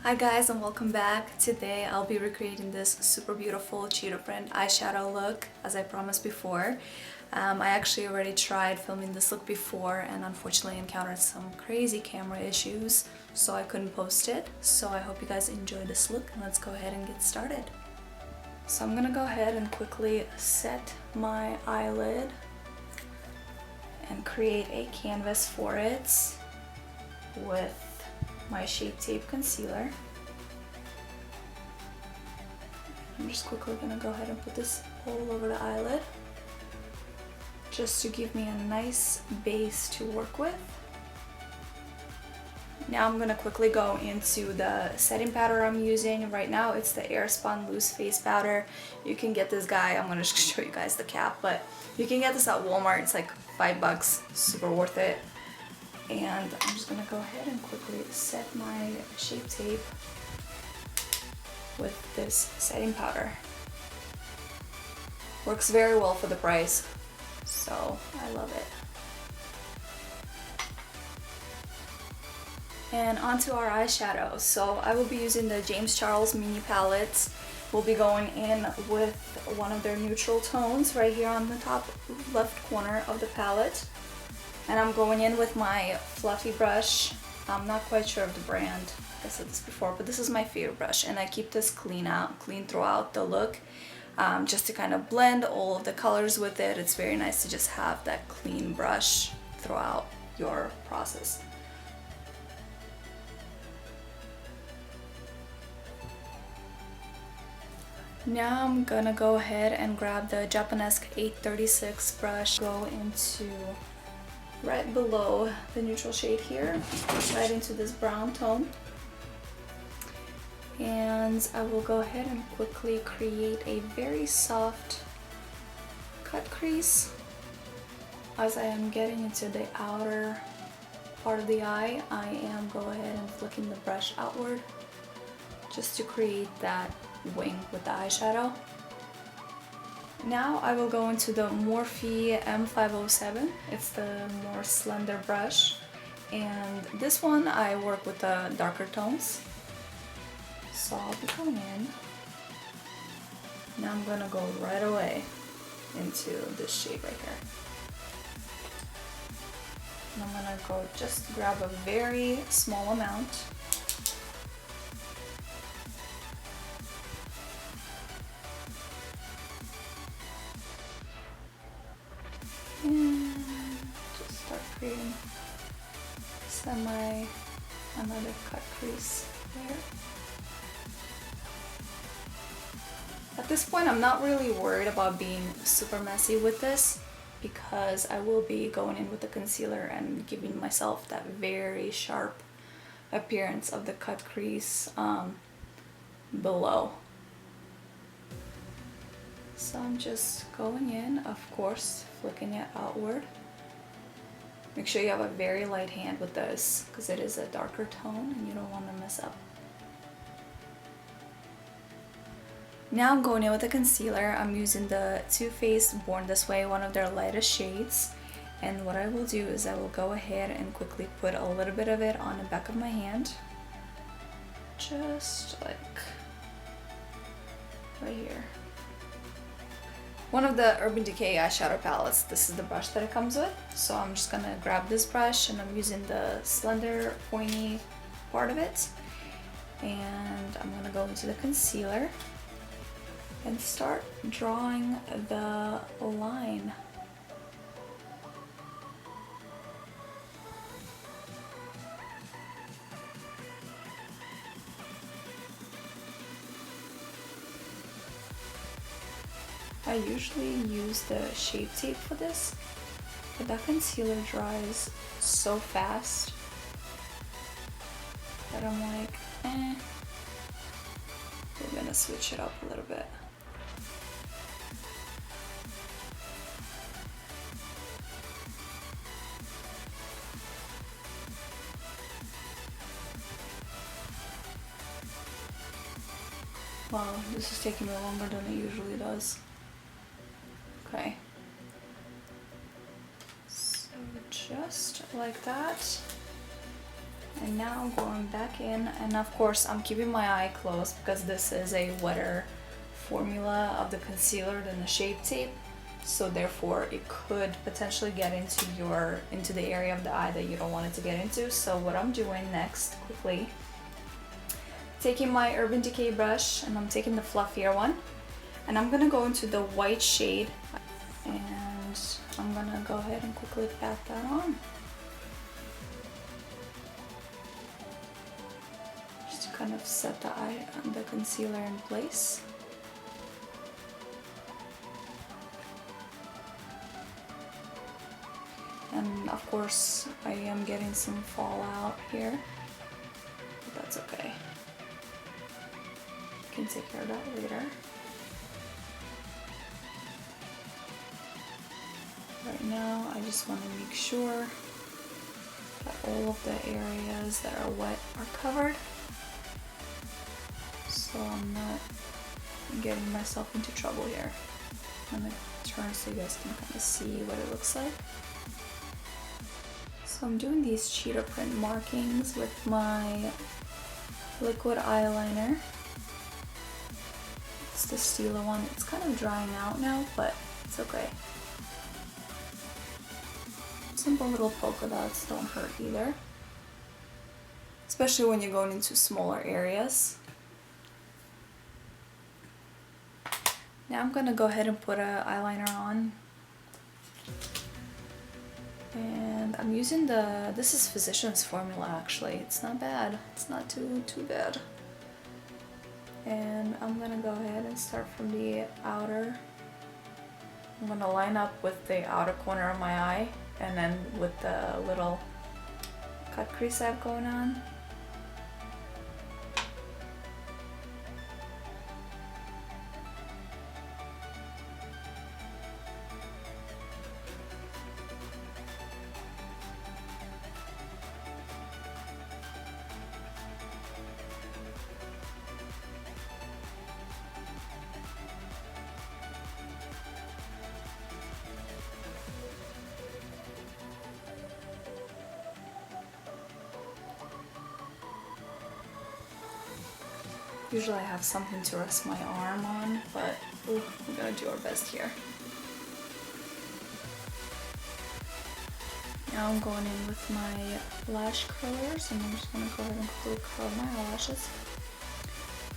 Hi guys and welcome back. Today I'll be recreating this super beautiful cheetah print eyeshadow look as I promised before. I actually already tried filming this look before and unfortunately encountered some crazy camera issues, so I couldn't post it. So I hope you guys enjoy this look and let's go ahead and get started. So I'm gonna go ahead and quickly set my eyelid and create a canvas for it with my Shape Tape concealer. I'm just quickly gonna go ahead and put this all over the eyelid just to give me a nice base to work with. Now I'm gonna quickly go into the setting powder I'm using. Right now it's the Airspun loose face powder. You can get this guy, I'm gonna just show you guys the cap, but you can get this at Walmart. It's like $5, super worth it. And I'm just gonna go ahead and quickly set my Shape Tape with this setting powder. Works very well for the price, so I love it. And onto our eyeshadow. So I will be using the James Charles mini palettes. We'll be going in with one of their neutral tones right here on the top left corner of the palette. And I'm going in with my fluffy brush. I'm not quite sure of the brand, I said this before, but this is my favorite brush, and I keep this clean throughout the look, just to kind of blend all of the colors with it. It's very nice to just have that clean brush throughout your process. Now I'm gonna go ahead and grab the Japanesque 836 brush, go into right below the neutral shade here, right into this brown tone. And I will go ahead and quickly create a very soft cut crease. As I am getting into the outer part of the eye, I am go ahead and flicking the brush outward just to create that wing with the eyeshadow. Now I will go into the Morphe M507. It's the more slender brush, and this one I work with the darker tones. So I'll be going in. Now I'm gonna go right away into this shade right here. And I'm gonna go just grab a very small amount. And just start creating another cut crease there. At this point, I'm not really worried about being super messy with this because I will be going in with the concealer and giving myself that very sharp appearance of the cut crease below. So I'm just going in, of course, flicking it outward. Make sure you have a very light hand with this because it is a darker tone and you don't want to mess up. Now I'm going in with the concealer. I'm using the Too Faced Born This Way, one of their lightest shades. And what I will do is I will go ahead and quickly put a little bit of it on the back of my hand. Just like right here. One of the Urban Decay eyeshadow palettes, this is the brush that it comes with. So I'm just gonna grab this brush and I'm using the slender, pointy part of it. And I'm gonna go into the concealer and start drawing the line. I usually use the Shape Tape for this, but that concealer dries so fast that I'm like, we're gonna switch it up a little bit. Wow, this is taking me longer than it usually does. Okay. So just like that. And now I'm going back in, and of course I'm keeping my eye closed because this is a wetter formula of the concealer than the Shape Tape, so therefore it could potentially get into the area of the eye that you don't want it to get into. So what I'm doing next, quickly, taking my Urban Decay brush, and I'm taking the fluffier one, and I'm gonna go into the white shade, and I'm gonna go ahead and quickly pat that on. Just to kind of set the concealer in place. And of course, I am getting some fallout here, but that's okay. I can take care of that later. Right now, I just want to make sure that all of the areas that are wet are covered, so I'm not getting myself into trouble here. I'm gonna turn so you guys can kind of see what it looks like. So I'm doing these cheetah print markings with my liquid eyeliner. It's the Stila one. It's kind of drying out now, but it's okay. Simple little polka dots don't hurt either, especially when you're going into smaller areas. Now I'm gonna go ahead and put an eyeliner on. And I'm using this is Physicians Formula actually. It's not bad. It's not too bad. And I'm gonna go ahead and start from the outer. I'm gonna line up with the outer corner of my eye, and then with the little cut crease I have going on. Usually I have something to rest my arm on, but we're gonna do our best here. Now I'm going in with my lash curlers, and I'm just gonna go ahead and quickly curl my eyelashes.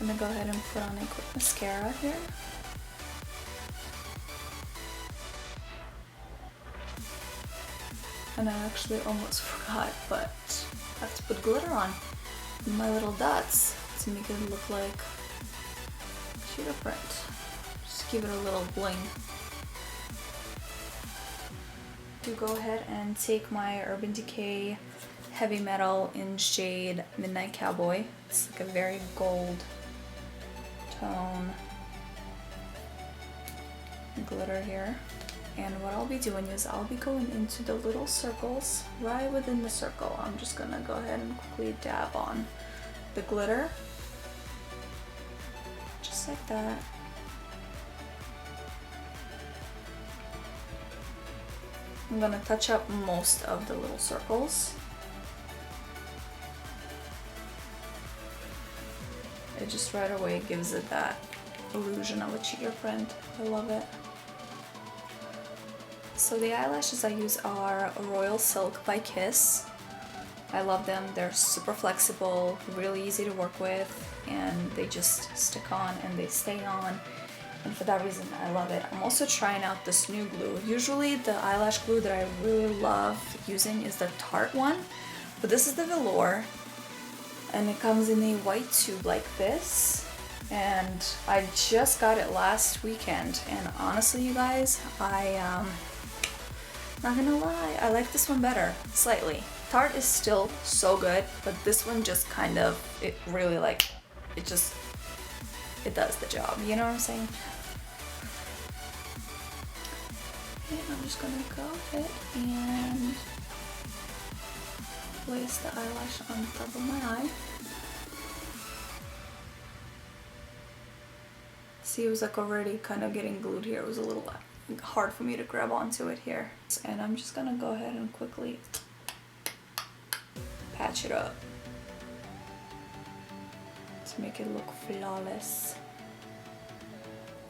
I'm gonna go ahead and put on a quick mascara here. And I actually almost forgot, but I have to put glitter on my little dots to make it look like cheetah print. Just give it a little bling. To go ahead and take my Urban Decay Heavy Metal in shade Midnight Cowboy. It's like a very gold tone glitter here. And what I'll be doing is I'll be going into the little circles right within the circle. I'm just gonna go ahead and quickly dab on the glitter. Just like that. I'm gonna touch up most of the little circles. It just right away gives it that illusion of a cheetah print. I love it. So the eyelashes I use are Royal Silk by Kiss. I love them. They're super flexible, really easy to work with, and they just stick on and they stay on. And for that reason, I love it. I'm also trying out this new glue. Usually the eyelash glue that I really love using is the Tarte one, but this is the velour, and it comes in a white tube like this. And I just got it last weekend, and honestly, you guys, not gonna lie, I like this one better, slightly. Tarte is still so good, but this one just kind of, it really like, it does the job, you know what I'm saying? Okay, I'm just gonna go ahead and place the eyelash on the top of my eye. See, it was like already kind of getting glued here. It was a little hard for me to grab onto it here. And I'm just gonna go ahead and quickly patch it up. to make it look flawless.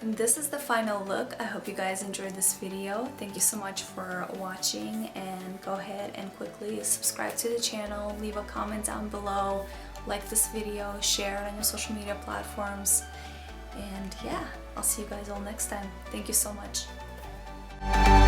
And this is the final look. I hope you guys enjoyed this video. Thank you so much for watching, and go ahead and quickly subscribe to the channel, leave a comment down below, like this video, share it on your social media platforms, and yeah, I'll see you guys all next time. Thank you so much.